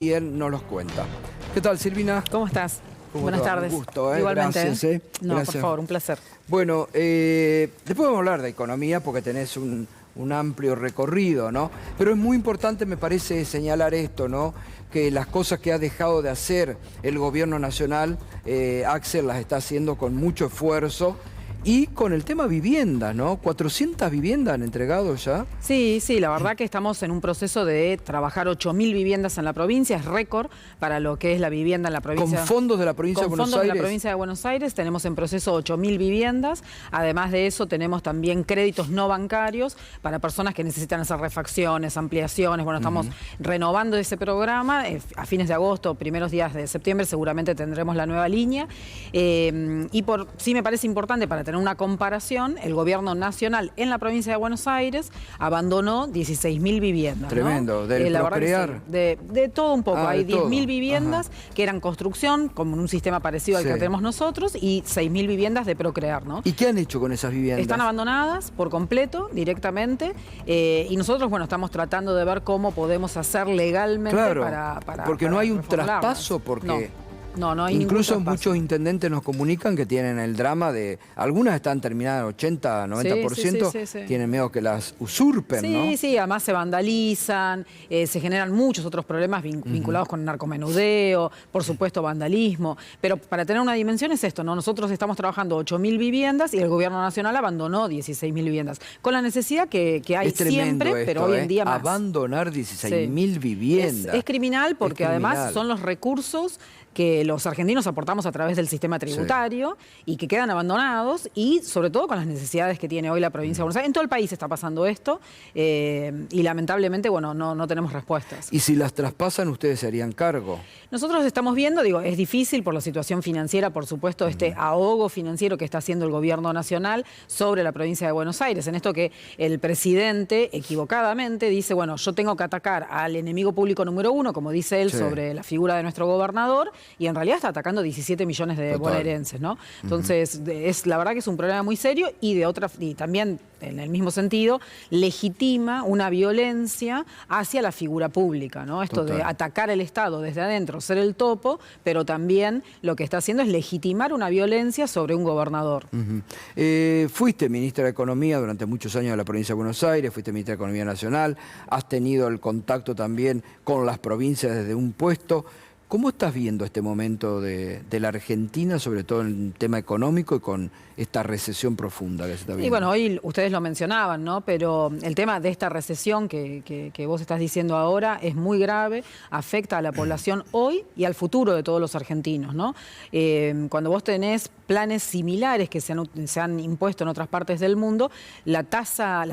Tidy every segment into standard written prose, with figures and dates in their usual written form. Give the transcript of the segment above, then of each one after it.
y él nos los cuenta. ¿Qué tal, Silvina? ¿Cómo estás? ¿Cómo Buenas te va? tardes. Un gusto, Igualmente. Gracias, No, Gracias. por favor, un placer. Bueno, después vamos a hablar de economía porque tenés un amplio recorrido, ¿no? Pero es muy importante, me parece, señalar esto, ¿no? Que las cosas que ha dejado de hacer el gobierno nacional, Axel las está haciendo con mucho esfuerzo. Y con el tema vivienda, ¿no? 400 viviendas han entregado ya. Sí, la verdad que estamos en un proceso de trabajar 8.000 viviendas en la provincia, es récord para lo que es la vivienda en la provincia. Con fondos de la provincia de Buenos Aires. Con fondos de la provincia de Buenos Aires tenemos en proceso 8.000 viviendas. Además de eso tenemos también créditos no bancarios para personas que necesitan hacer refacciones, ampliaciones. Bueno, estamos renovando ese programa. A fines de agosto, primeros días de septiembre seguramente tendremos la nueva línea. Sí me parece importante para tener una comparación, el gobierno nacional en la provincia de Buenos Aires abandonó 16.000 viviendas. Tremendo, ¿no? del la Procrear. Sí, de todo un poco. Hay 10.000 viviendas que eran construcción, como un sistema parecido al que tenemos nosotros, y 6.000 viviendas de Procrear, ¿no? ¿Y qué han hecho con esas viviendas? Están abandonadas por completo, directamente, y nosotros, bueno, estamos tratando de ver cómo podemos hacer legalmente para porque no hay un reformarlas. traspaso, porque... No hay incluso ningún traspaso. Muchos intendentes nos comunican que tienen el drama de... Algunas están terminadas 80, 90%, sí. tienen miedo que las usurpen, ¿no? Sí, además se vandalizan, se generan muchos otros problemas vinculados con narcomenudeo, por supuesto vandalismo, pero para tener una dimensión es esto, ¿no? Nosotros estamos trabajando 8.000 viviendas y el gobierno nacional abandonó 16.000 viviendas, con la necesidad que hay siempre, esto, pero hoy en día más. Abandonar 16.000 viviendas. Es criminal porque criminal. Además son los recursos que los argentinos aportamos a través del sistema tributario y que quedan abandonados, y sobre todo con las necesidades que tiene hoy la provincia de Buenos Aires. En todo el país está pasando esto y lamentablemente, bueno, no tenemos respuestas. ¿Y si las traspasan, ustedes se harían cargo? Nosotros estamos viendo, es difícil por la situación financiera, por supuesto, este ahogo financiero que está haciendo el gobierno nacional sobre la provincia de Buenos Aires, en esto que el presidente equivocadamente dice, bueno, yo tengo que atacar al enemigo público número uno, como dice él, sobre la figura de nuestro gobernador, y en realidad está atacando 17 millones de bonaerenses, ¿no? Entonces, la verdad que es un problema muy serio, y también, en el mismo sentido, legitima una violencia hacia la figura pública, ¿no? Esto de atacar el Estado desde adentro, ser el topo, pero también lo que está haciendo es legitimar una violencia sobre un gobernador. Fuiste ministra de Economía durante muchos años de la provincia de Buenos Aires, fuiste ministra de Economía Nacional, has tenido el contacto también con las provincias desde un puesto. ¿Cómo estás viendo este momento de la Argentina, sobre todo en el tema económico y con esta recesión profunda que se está viendo? Y bueno, hoy ustedes lo mencionaban, ¿no? Pero el tema de esta recesión que vos estás diciendo ahora es muy grave, afecta a la población hoy y al futuro de todos los argentinos, ¿no? Cuando vos tenés planes similares que se han impuesto en otras partes del mundo, la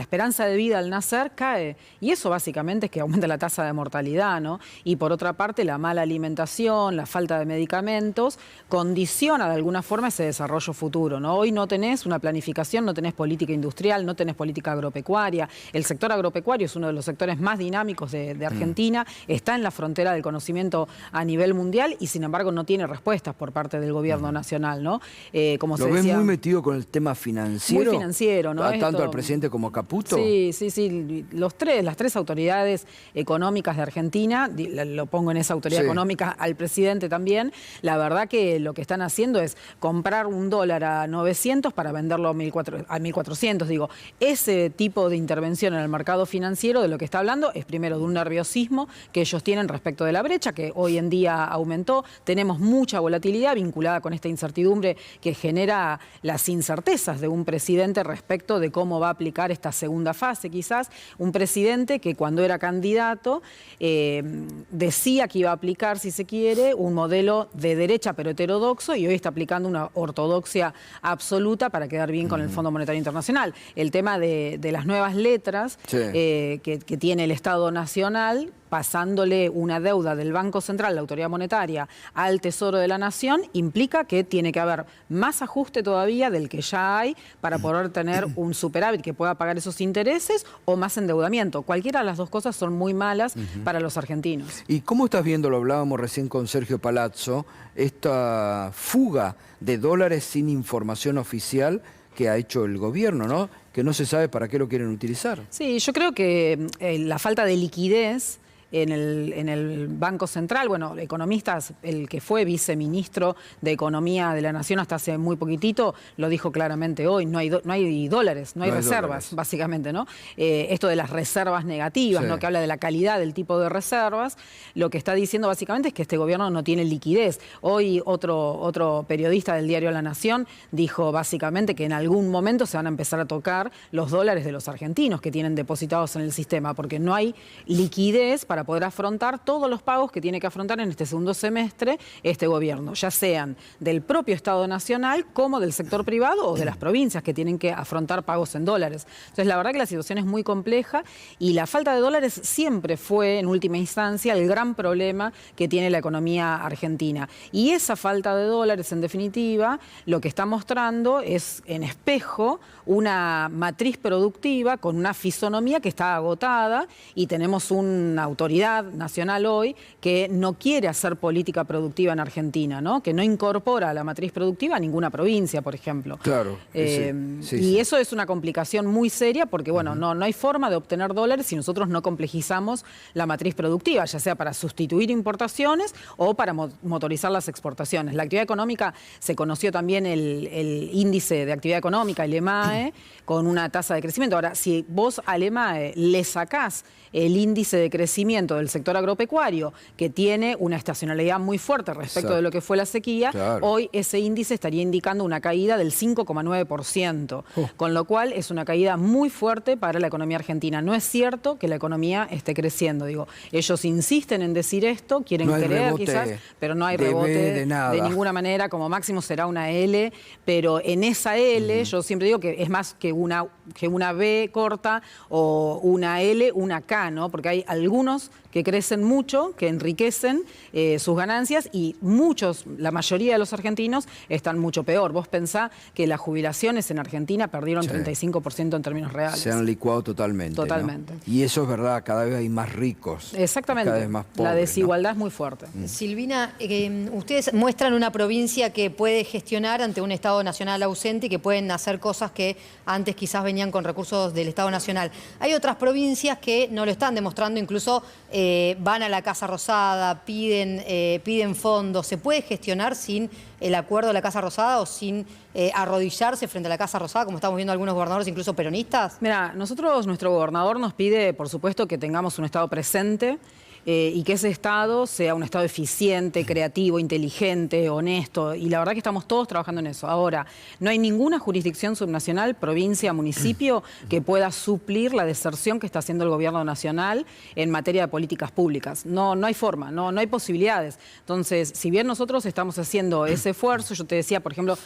esperanza de vida al nacer cae, y eso básicamente es que aumenta la tasa de mortalidad, ¿no? Y por otra parte, la mala alimentación, la falta de medicamentos, condiciona de alguna forma ese desarrollo futuro, ¿no? Hoy no tenés una planificación, no tenés política industrial, no tenés política agropecuaria. El sector agropecuario es uno de los sectores más dinámicos de Argentina, está en la frontera del conocimiento a nivel mundial y sin embargo no tiene respuestas por parte del gobierno nacional, ¿no? Como ¿Lo se ves decía, muy metido con el tema financiero? muy financiero, ¿no? Tanto al presidente como a Caputo. Sí. Las tres autoridades económicas de Argentina, lo pongo en esa autoridad económica, al presidente también, la verdad que lo que están haciendo es comprar un dólar a 900 para venderlo a 1.400, digo. Ese tipo de intervención en el mercado financiero, de lo que está hablando, es primero de un nerviosismo que ellos tienen respecto de la brecha, que hoy en día aumentó. Tenemos mucha volatilidad vinculada con esta incertidumbre que genera las incertezas de un presidente respecto de cómo va a aplicar esta segunda fase, quizás. Un presidente que cuando era candidato decía que iba a aplicar, si se quiere, un modelo de derecha pero heterodoxo, y hoy está aplicando una ortodoxia absoluta para quedar bien con el Fondo Monetario Internacional. El tema de las nuevas letras que tiene el Estado Nacional, pasándole una deuda del Banco Central, la Autoridad Monetaria, al Tesoro de la Nación, implica que tiene que haber más ajuste todavía del que ya hay para poder tener un superávit que pueda pagar esos intereses, o más endeudamiento. Cualquiera de las dos cosas son muy malas para los argentinos. ¿Y cómo estás viendo, lo hablábamos recién con Sergio Palazzo, esta fuga de dólares sin información oficial que ha hecho el gobierno, ¿no? Que no se sabe para qué lo quieren utilizar? Sí, yo creo que la falta de liquidez en el Banco Central, bueno, economistas, el que fue viceministro de Economía de la Nación hasta hace muy poquitito, lo dijo claramente hoy, no hay dólares, no hay reservas, básicamente, ¿no? Esto de las reservas negativas, ¿no? Que habla de la calidad del tipo de reservas, lo que está diciendo básicamente es que este gobierno no tiene liquidez. Hoy otro periodista del diario La Nación dijo básicamente que en algún momento se van a empezar a tocar los dólares de los argentinos que tienen depositados en el sistema, porque no hay liquidez para poder afrontar todos los pagos que tiene que afrontar en este segundo semestre este gobierno, ya sean del propio Estado Nacional como del sector privado o de las provincias que tienen que afrontar pagos en dólares. Entonces, la verdad que la situación es muy compleja y la falta de dólares siempre fue, en última instancia, el gran problema que tiene la economía argentina. Y esa falta de dólares, en definitiva, lo que está mostrando es, en espejo, una matriz productiva con una fisonomía que está agotada y tenemos una autoridad nacional hoy que no quiere hacer política productiva en Argentina, ¿no? Que no incorpora a la matriz productiva a ninguna provincia, por ejemplo. Claro. Y eso es una complicación muy seria porque, bueno, no hay forma de obtener dólares si nosotros no complejizamos la matriz productiva, ya sea para sustituir importaciones o para motorizar las exportaciones. La actividad económica, se conoció también el índice de actividad económica, el EMAE, con una tasa de crecimiento. Ahora, si vos al EMAE le sacás el índice de crecimiento del sector agropecuario, que tiene una estacionalidad muy fuerte respecto de lo que fue la sequía, hoy ese índice estaría indicando una caída del 5,9%, con lo cual es una caída muy fuerte para la economía argentina. No es cierto que la economía esté creciendo. Digo, ellos insisten en decir esto, quieren creer quizás, pero no hay rebote de ninguna manera. Como máximo será una L, pero en esa L, yo siempre digo que es más que una B corta o una L, una K, ¿no? Porque hay algunos que crecen mucho, que enriquecen sus ganancias y la mayoría de los argentinos están mucho peor. Vos pensá que las jubilaciones en Argentina perdieron 35% en términos reales. Se han licuado totalmente. Totalmente. ¿No? Y eso es verdad, cada vez hay más ricos. Exactamente. Cada vez más pobres, la desigualdad es muy fuerte. Silvina, ustedes muestran una provincia que puede gestionar ante un Estado nacional ausente y que pueden hacer cosas que antes quizás venían con recursos del Estado nacional. Hay otras provincias que no lo están demostrando, incluso van a la Casa Rosada, piden fondos. ¿Se puede gestionar sin el acuerdo de la Casa Rosada o sin arrodillarse frente a la Casa Rosada, como estamos viendo algunos gobernadores, incluso peronistas? Mira, nuestro gobernador nos pide, por supuesto, que tengamos un Estado presente y que ese Estado sea un Estado eficiente, creativo, inteligente, honesto. Y la verdad que estamos todos trabajando en eso. Ahora, no hay ninguna jurisdicción subnacional, provincia, municipio, que pueda suplir la deserción que está haciendo el gobierno nacional en materia de políticas públicas. No hay forma, no hay posibilidades. Entonces, si bien nosotros estamos haciendo ese esfuerzo, yo te decía, por ejemplo,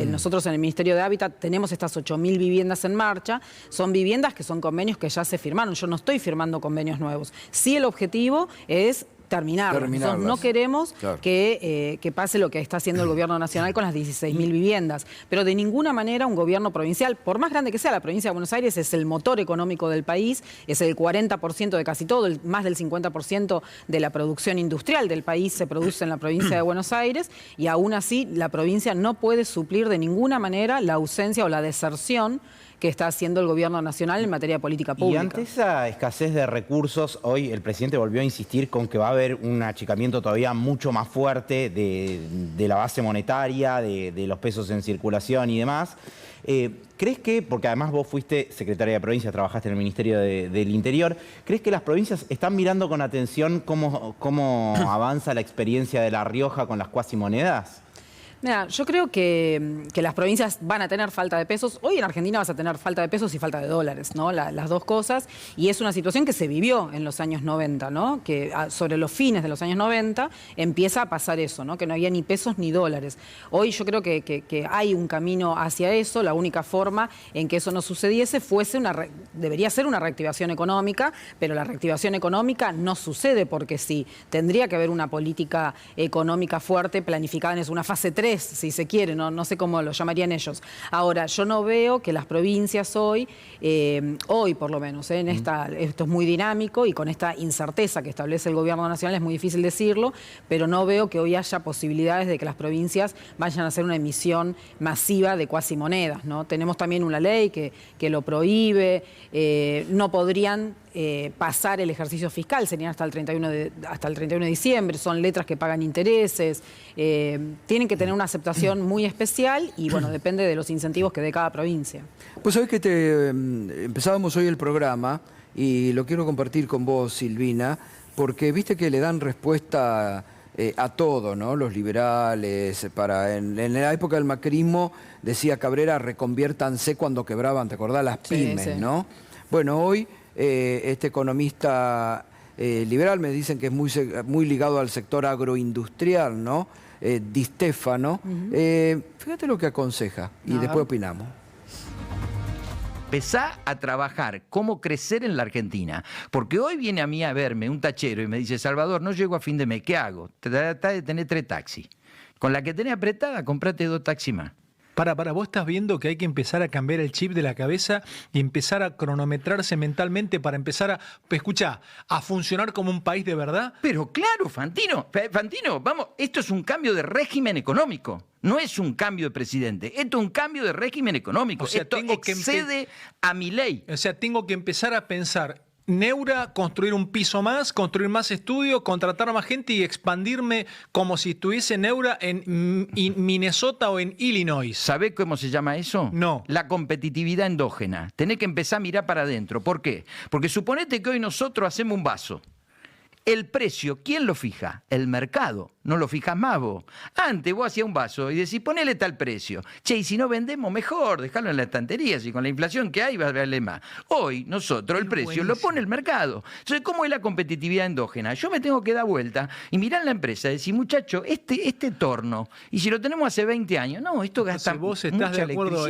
nosotros en el Ministerio de Hábitat tenemos estas 8.000 viviendas en marcha. Son viviendas que son convenios que ya se firmaron. Yo no estoy firmando convenios nuevos. Sí, el objetivo es terminarlas. Nosotros no queremos que pase lo que está haciendo el gobierno nacional con las 16.000 viviendas, pero de ninguna manera un gobierno provincial, por más grande que sea, la provincia de Buenos Aires es el motor económico del país, es el 40% de casi todo, más del 50% de la producción industrial del país se produce en la provincia de Buenos Aires y aún así la provincia no puede suplir de ninguna manera la ausencia o la deserción que está haciendo el gobierno nacional en materia de política pública. Y ante esa escasez de recursos, hoy el presidente volvió a insistir con que va a haber un achicamiento todavía mucho más fuerte de la base monetaria, de los pesos en circulación y demás. ¿Crees que, porque además vos fuiste secretaria de provincia, trabajaste en el Ministerio del Interior, ¿crees que las provincias están mirando con atención cómo avanza la experiencia de La Rioja con las cuasimonedas? Mira, yo creo que las provincias van a tener falta de pesos. Hoy en Argentina vas a tener falta de pesos y falta de dólares, ¿no? Las dos cosas. Y es una situación que se vivió en los años 90, ¿no? Que sobre los fines de los años 90 empieza a pasar eso, ¿no? Que no había ni pesos ni dólares. Hoy yo creo que hay un camino hacia eso. La única forma en que eso no sucediese debería ser una reactivación económica, pero la reactivación económica no sucede porque sí. Tendría que haber una política económica fuerte, planificada en una fase 3, si se quiere, no sé cómo lo llamarían ellos. Ahora, yo no veo que las provincias hoy por lo menos, esto es muy dinámico y con esta incerteza que establece el gobierno nacional es muy difícil decirlo, pero no veo que hoy haya posibilidades de que las provincias vayan a hacer una emisión masiva de cuasimonedas, ¿no? Tenemos también una ley que lo prohíbe, no podrían pasar el ejercicio fiscal, serían hasta el 31 de diciembre, son letras que pagan intereses, tienen que tener una aceptación muy especial y bueno, depende de los incentivos que dé cada provincia. Pues sabés que empezábamos hoy el programa y lo quiero compartir con vos, Silvina, porque viste que le dan respuesta a todo, ¿no? Los liberales, en la época del macrismo decía Cabrera, reconviértanse cuando quebraban, ¿te acordás? Las pymes, sí. ¿No? Bueno, hoy este economista liberal me dicen que es muy ligado al sector agroindustrial, ¿no? Di Stefano. Fíjate lo que aconseja y después opinamos. Empezá a trabajar cómo crecer en la Argentina. Porque hoy viene a mí a verme un tachero y me dice, Salvador, no llego a fin de mes, ¿qué hago? Tratá de tener 3 taxis. Con la que tenés apretada, comprate 2 taxis más. Vos estás viendo que hay que empezar a cambiar el chip de la cabeza y empezar a cronometrarse mentalmente para empezar a funcionar como un país de verdad. Pero claro, Fantino, vamos, esto es un cambio de régimen económico. No es un cambio de presidente, esto es un cambio de régimen económico. O sea, esto excede a Milei. O sea, tengo que empezar a pensar Neura, construir un piso más, construir más estudios, contratar a más gente y expandirme como si estuviese Neura en Minnesota o en Illinois. ¿Sabés cómo se llama eso? No. La competitividad endógena. Tenés que empezar a mirar para adentro. ¿Por qué? Porque suponete que hoy nosotros hacemos un vaso. El precio, ¿quién lo fija? El mercado. No lo fijas más vos. Antes vos hacías un vaso y decís, ponele tal precio. Che, y si no vendemos, mejor, dejalo en la estantería. Si con la inflación que hay va a valer más. Hoy, nosotros, el precio lo pone el mercado. Entonces, ¿cómo es la competitividad endógena? Yo me tengo que dar vuelta y mirar la empresa y decir, muchacho, este torno, y si lo tenemos hace 20 años, no, esto gasta vos estás mucha de acuerdo.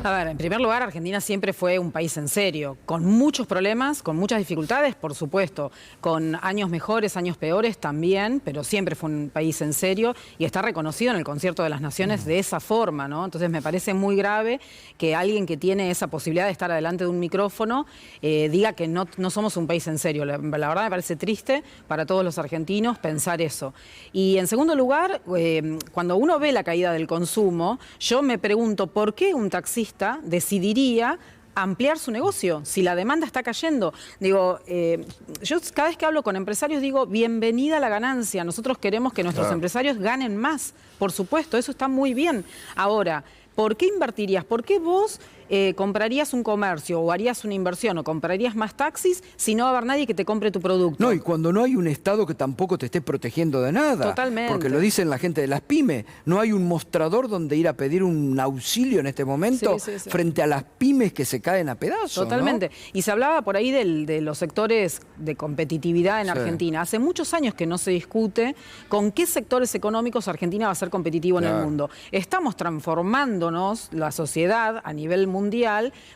A ver, en primer lugar, Argentina siempre fue un país en serio, con muchos problemas, con muchas dificultades, por supuesto, con años mejores, años peores también, pero siempre fue un país en serio y está reconocido en el Concierto de las Naciones de esa forma, ¿no? Entonces me parece muy grave que alguien que tiene esa posibilidad de estar adelante de un micrófono diga que no somos un país en serio. La verdad me parece triste para todos los argentinos pensar eso. Y en segundo lugar, cuando uno ve la caída del consumo, yo me pregunto por qué un taxista decidiría ampliar su negocio si la demanda está cayendo. Digo, yo cada vez que hablo con empresarios digo, bienvenida a la ganancia. Nosotros queremos que nuestros empresarios ganen más. Por supuesto, eso está muy bien. Ahora, ¿por qué invertirías? ¿Por qué vos comprarías un comercio o harías una inversión o comprarías más taxis si no va a haber nadie que te compre tu producto? No, y cuando no hay un Estado que tampoco te esté protegiendo de nada. Totalmente. Porque lo dicen la gente de las pymes. No hay un mostrador donde ir a pedir un auxilio en este momento frente a las pymes que se caen a pedazos. Totalmente. ¿No? Y se hablaba por ahí de los sectores de competitividad en Argentina. Hace muchos años que no se discute con qué sectores económicos Argentina va a ser competitivo en el mundo. Estamos transformándonos, la sociedad a nivel mundial,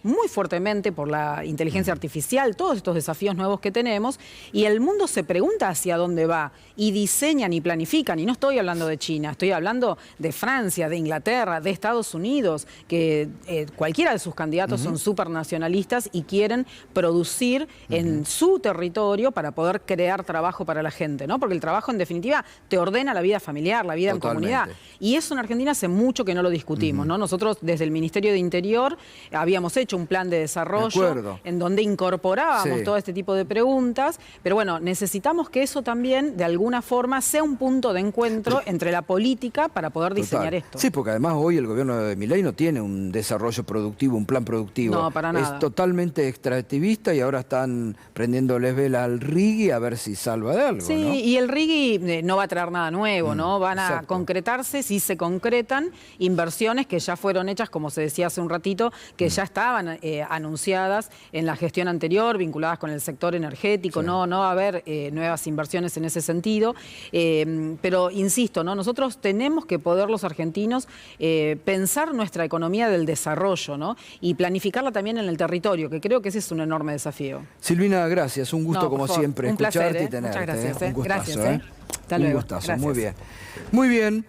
muy fuertemente por la inteligencia artificial, todos estos desafíos nuevos que tenemos, y el mundo se pregunta hacia dónde va, y diseñan y planifican, y no estoy hablando de China, estoy hablando de Francia, de Inglaterra, de Estados Unidos, que cualquiera de sus candidatos son supernacionalistas y quieren producir en su territorio para poder crear trabajo para la gente, ¿no? Porque el trabajo, en definitiva, te ordena la vida familiar, la vida en comunidad. Y eso en Argentina hace mucho que no lo discutimos, ¿no? Nosotros, desde el Ministerio de Interior, habíamos hecho un plan de desarrollo en donde incorporábamos todo este tipo de preguntas, pero bueno, necesitamos que eso también de alguna forma sea un punto de encuentro entre la política para poder diseñar esto. Sí, porque además hoy el gobierno de Milei no tiene un desarrollo productivo, un plan productivo. No, para nada. Es totalmente extractivista y ahora están prendiéndoles vela al RIGI a ver si salva de algo, Sí, ¿no? y el RIGI no va a traer nada nuevo, ¿no? Van a concretarse, si se concretan, inversiones que ya fueron hechas, como se decía hace un ratito, que ya estaban anunciadas en la gestión anterior, vinculadas con el sector energético, no va a haber nuevas inversiones en ese sentido, pero insisto, ¿no? Nosotros tenemos que poder, los argentinos, pensar nuestra economía del desarrollo, ¿no? Y planificarla también en el territorio, que creo que ese es un enorme desafío. Silvina, gracias, un gusto como siempre un escucharte placer, y tenerte. Muchas gracias. Un gustazo, Gracias. Hasta luego. Un gustazo, Gracias. muy bien. Muy bien.